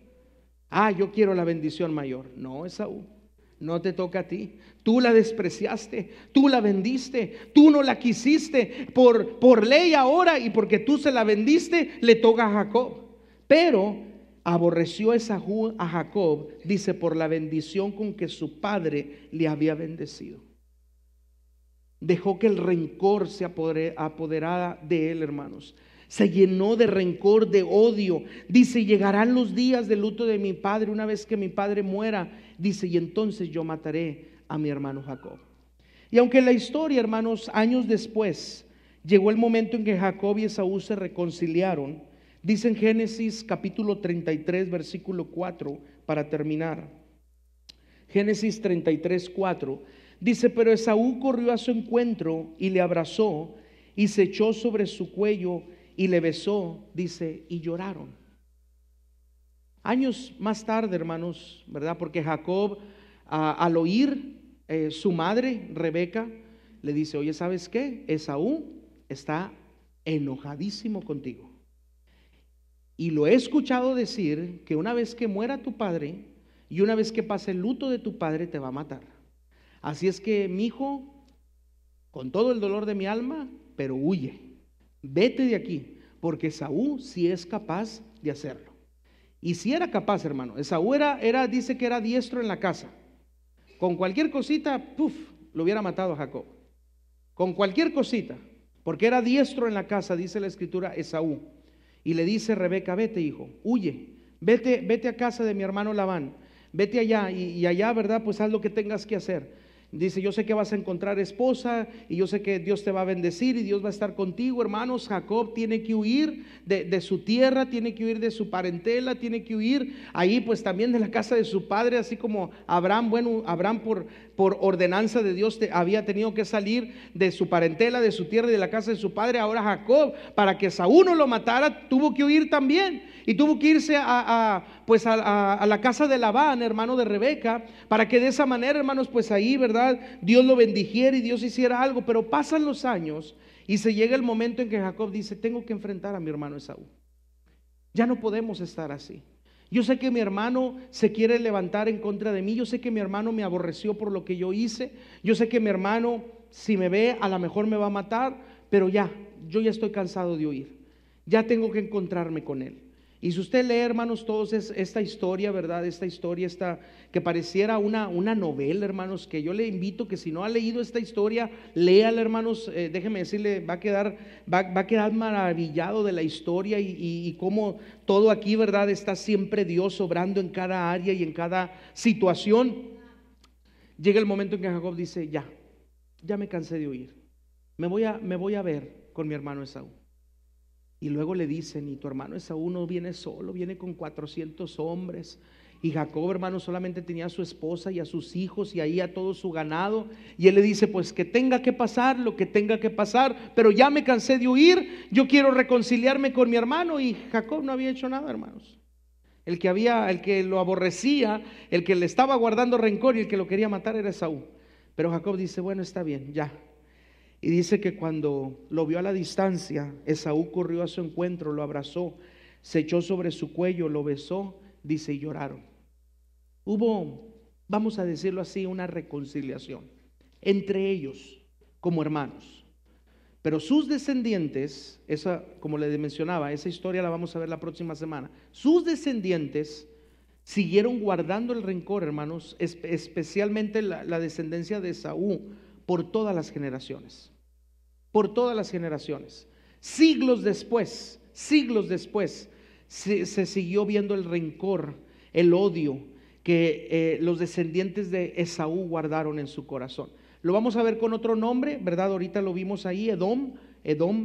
yo quiero la bendición mayor. No, Esaú, no te toca a ti. Tú la despreciaste, tú la vendiste, tú no la quisiste. Por ley ahora, y porque tú se la vendiste, le toca a Jacob. Pero aborreció Esaú a Jacob, dice, por la bendición con que su padre le había bendecido. Dejó que el rencor se apoderara de él, hermanos. Se llenó de rencor, de odio. Dice: llegarán los días de luto de mi padre una vez que mi padre muera. Dice: y entonces yo mataré a mi hermano Jacob. Y aunque la historia, hermanos, años después llegó el momento en que Jacob y Esaú se reconciliaron, dice en Génesis capítulo 33 versículo 4, para terminar. Génesis 33, 4 dice: pero Esaú corrió a su encuentro y le abrazó y se echó sobre su cuello y le besó, dice, y lloraron. Años más tarde, hermanos, ¿verdad? Porque Jacob, al oír su madre, Rebeca, le dice, oye, ¿sabes qué? Esaú está enojadísimo contigo. Y lo he escuchado decir que una vez que muera tu padre y una vez que pase el luto de tu padre, te va a matar. Así es que, mi hijo, con todo el dolor de mi alma, pero huye, vete de aquí, porque Esaú sí es capaz de hacerlo. Y si era capaz, hermano. Esaú dice que era diestro en la caza. Con cualquier cosita, lo hubiera matado a Jacob. Con cualquier cosita, porque era diestro en la caza, dice la escritura, Esaú. Y le dice Rebeca, vete, hijo, huye, vete a casa de mi hermano Labán, vete allá y allá, ¿verdad? Pues haz lo que tengas que hacer. Dice, yo sé que vas a encontrar esposa y yo sé que Dios te va a bendecir y Dios va a estar contigo, hermanos. Jacob tiene que huir de su tierra, tiene que huir de su parentela, tiene que huir ahí pues también de la casa de su padre, así como Abraham. Bueno, Abraham por ordenanza de Dios había tenido que salir de su parentela, de su tierra y de la casa de su padre. Ahora Jacob, para que Saúl no lo matara, tuvo que huir también. Y tuvo que irse a la casa de Labán, hermano de Rebeca, para que de esa manera, hermanos, pues ahí, ¿verdad? Dios lo bendijera y Dios hiciera algo. Pero pasan los años y se llega el momento en que Jacob dice, tengo que enfrentar a mi hermano Esaú. Ya no podemos estar así. Yo sé que mi hermano se quiere levantar en contra de mí. Yo sé que mi hermano me aborreció por lo que yo hice. Yo sé que mi hermano, si me ve, a lo mejor me va a matar. Pero yo ya estoy cansado de huir. Ya tengo que encontrarme con él. Y si usted lee, hermanos, todos esta historia, ¿verdad? Esta historia que pareciera una novela, hermanos, que yo le invito que si no ha leído esta historia, léala, hermanos. Déjeme decirle, va a quedar maravillado de la historia y cómo todo aquí, ¿verdad? Está siempre Dios obrando en cada área y en cada situación. Llega el momento en que Jacob dice, ya me cansé de huir. Me voy a ver con mi hermano Esaú. Y luego le dicen, y tu hermano Esaú no viene solo, viene con 400 hombres. Y Jacob, hermano, solamente tenía a su esposa y a sus hijos y ahí a todo su ganado. Y él le dice, pues que tenga que pasar lo que tenga que pasar, pero ya me cansé de huir, yo quiero reconciliarme con mi hermano. Y Jacob no había hecho nada, hermanos. El que lo aborrecía, el que le estaba guardando rencor y el que lo quería matar era Esaú. Pero Jacob dice, bueno, está bien, ya. Y dice que cuando lo vio a la distancia, Esaú corrió a su encuentro, lo abrazó, se echó sobre su cuello, lo besó, dice, y lloraron. Hubo, vamos a decirlo así, una reconciliación entre ellos como hermanos. Pero sus descendientes, como le mencionaba, esa historia la vamos a ver la próxima semana. Sus descendientes siguieron guardando el rencor, hermanos, especialmente la descendencia de Esaú, por todas las generaciones. Por todas las generaciones. Siglos después, se siguió viendo el rencor, el odio que los descendientes de Esaú guardaron en su corazón. Lo vamos a ver con otro nombre, ¿verdad? Ahorita lo vimos ahí, Edom,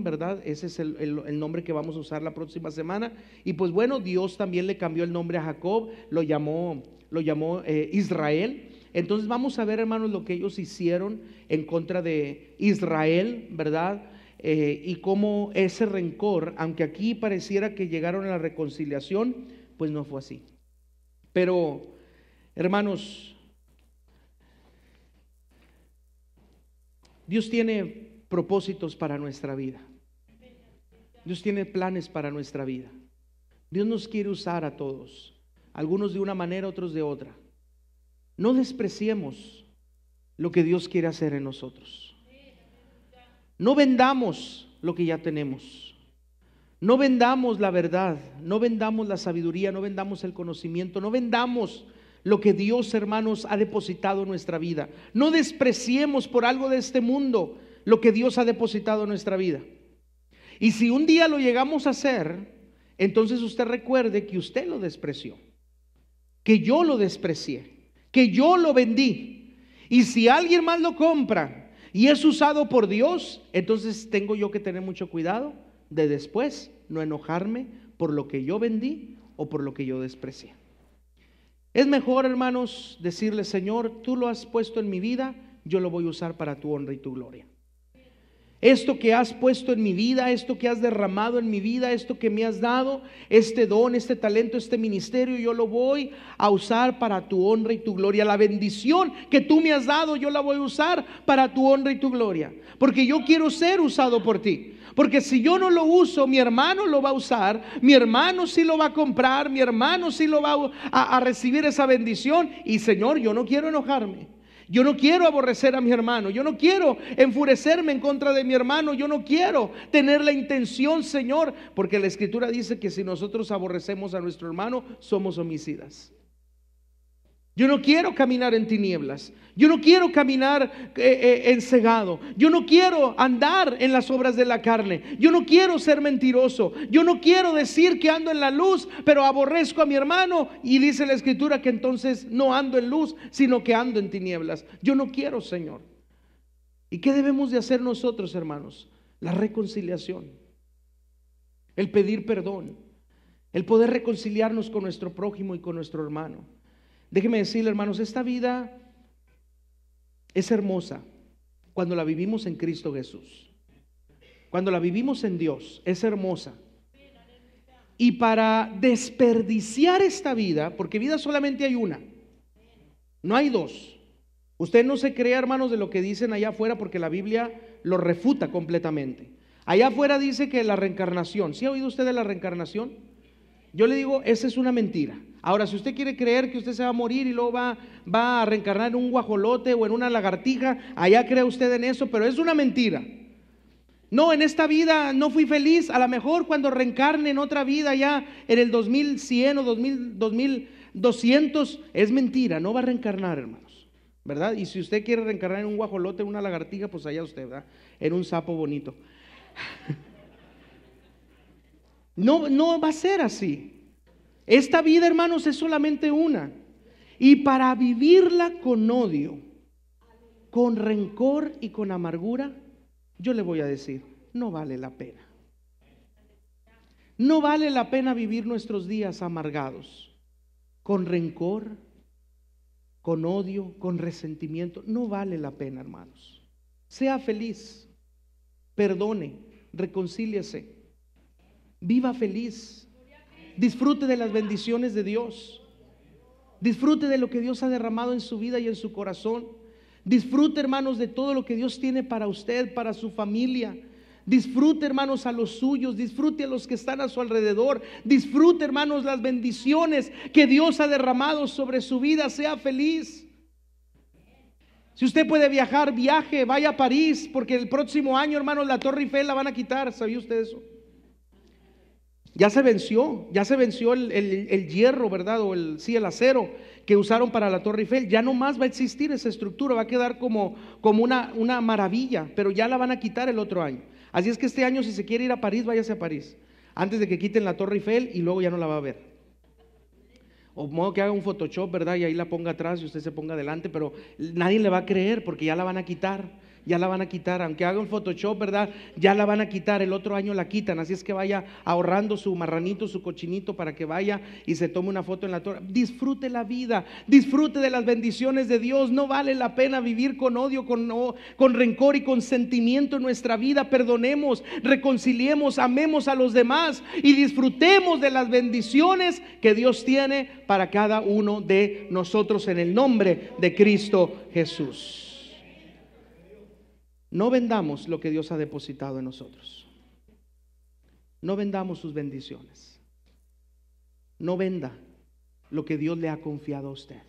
¿verdad? Ese es el nombre que vamos a usar la próxima semana. Y pues bueno, Dios también le cambió el nombre a Jacob, lo llamó Israel. Entonces vamos a ver, hermanos, lo que ellos hicieron en contra de Israel, ¿verdad? Y cómo ese rencor, aunque aquí pareciera que llegaron a la reconciliación, pues no fue así. Pero, hermanos, Dios tiene propósitos para nuestra vida. Dios tiene planes para nuestra vida. Dios nos quiere usar a todos, algunos de una manera, otros de otra. No despreciemos lo que Dios quiere hacer en nosotros. No vendamos lo que ya tenemos. No vendamos la verdad, no vendamos la sabiduría, no vendamos el conocimiento, no vendamos lo que Dios, hermanos, ha depositado en nuestra vida. No despreciemos por algo de este mundo lo que Dios ha depositado en nuestra vida. Y si un día lo llegamos a hacer, entonces usted recuerde que usted lo despreció, que yo lo desprecié, que yo lo vendí. Y si alguien más lo compra y es usado por Dios, entonces tengo yo que tener mucho cuidado de después no enojarme por lo que yo vendí o por lo que yo desprecié. Es mejor, hermanos, decirle, Señor, tú lo has puesto en mi vida, yo lo voy a usar para tu honra y tu gloria. Esto que has puesto en mi vida, esto que has derramado en mi vida, esto que me has dado, este don, este talento, este ministerio, yo lo voy a usar para tu honra y tu gloria. La bendición que tú me has dado, yo la voy a usar para tu honra y tu gloria. Porque yo quiero ser usado por ti. Porque si yo no lo uso, mi hermano lo va a usar, mi hermano sí lo va a comprar, mi hermano sí lo va a recibir esa bendición. Y Señor, yo no quiero enojarme. Yo no quiero aborrecer a mi hermano, yo no quiero enfurecerme en contra de mi hermano, yo no quiero tener la intención, Señor, porque la Escritura dice que si nosotros aborrecemos a nuestro hermano, somos homicidas. Yo no quiero caminar en tinieblas, yo no quiero caminar encegado, yo no quiero andar en las obras de la carne, yo no quiero ser mentiroso, yo no quiero decir que ando en la luz, pero aborrezco a mi hermano, y dice la Escritura que entonces no ando en luz, sino que ando en tinieblas. Yo no quiero, Señor. ¿Y qué debemos de hacer nosotros, hermanos? La reconciliación, el pedir perdón, el poder reconciliarnos con nuestro prójimo y con nuestro hermano. Déjeme decirle, hermanos, esta vida es hermosa cuando la vivimos en Cristo Jesús. Cuando la vivimos en Dios, es hermosa. Y para desperdiciar esta vida, porque vida solamente hay una, no hay dos. Usted no se crea, hermanos, de lo que dicen allá afuera, porque la Biblia lo refuta completamente. Allá afuera dice que la reencarnación, ¿sí ha oído usted de la reencarnación? Yo le digo, esa es una mentira. Ahora, si usted quiere creer que usted se va a morir y luego va a reencarnar en un guajolote o en una lagartija, allá cree usted en eso, pero es una mentira. No, en esta vida no fui feliz, a lo mejor cuando reencarne en otra vida ya en el 2100 o 2200, es mentira, no va a reencarnar, hermanos, ¿verdad? Y si usted quiere reencarnar en un guajolote, en una lagartija, pues allá usted, ¿verdad? En un sapo bonito. No va a ser así. Esta vida, hermanos, es solamente una. Y para vivirla con odio, con rencor y con amargura, yo le voy a decir, no vale la pena. No vale la pena vivir nuestros días amargados, con rencor, con odio, con resentimiento. No vale la pena, hermanos. Sea feliz, perdone, reconcíliese, viva feliz. Disfrute de las bendiciones de Dios. Disfrute de lo que Dios ha derramado en su vida y en su corazón. Disfrute, hermanos, de todo lo que Dios tiene para usted, para su familia. Disfrute, hermanos, a los suyos. Disfrute a los que están a su alrededor. Disfrute, hermanos, las bendiciones que Dios ha derramado sobre su vida. Sea feliz. Si usted puede viajar, viaje, vaya a París, porque el próximo año, hermanos, la Torre Eiffel la van a quitar. ¿Sabía usted eso? Ya se venció el hierro, ¿verdad? O el acero que usaron para la Torre Eiffel. Ya no más va a existir esa estructura, va a quedar como una maravilla, pero ya la van a quitar el otro año. Así es que este año, si se quiere ir a París, váyase a París, antes de que quiten la Torre Eiffel y luego ya no la va a ver. O modo que haga un Photoshop, ¿verdad? Y ahí la ponga atrás y usted se ponga adelante, pero nadie le va a creer porque ya la van a quitar. Ya la van a quitar, aunque haga un Photoshop, ¿verdad? Ya la van a quitar, el otro año la quitan. Así es que vaya ahorrando su marranito, su cochinito, para que vaya y se tome una foto en la torre. Disfrute la vida, disfrute de las bendiciones de Dios. No vale la pena vivir con odio, con rencor y con sentimiento en nuestra vida. Perdonemos, reconciliemos, amemos a los demás y disfrutemos de las bendiciones que Dios tiene para cada uno de nosotros, en el nombre de Cristo Jesús. No vendamos lo que Dios ha depositado en nosotros. No vendamos sus bendiciones. No venda lo que Dios le ha confiado a usted.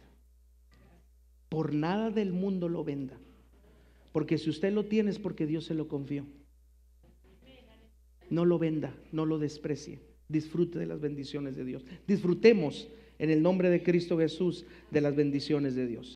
Por nada del mundo lo venda. Porque si usted lo tiene es porque Dios se lo confió. No lo venda, no lo desprecie. Disfrute de las bendiciones de Dios. Disfrutemos en el nombre de Cristo Jesús de las bendiciones de Dios.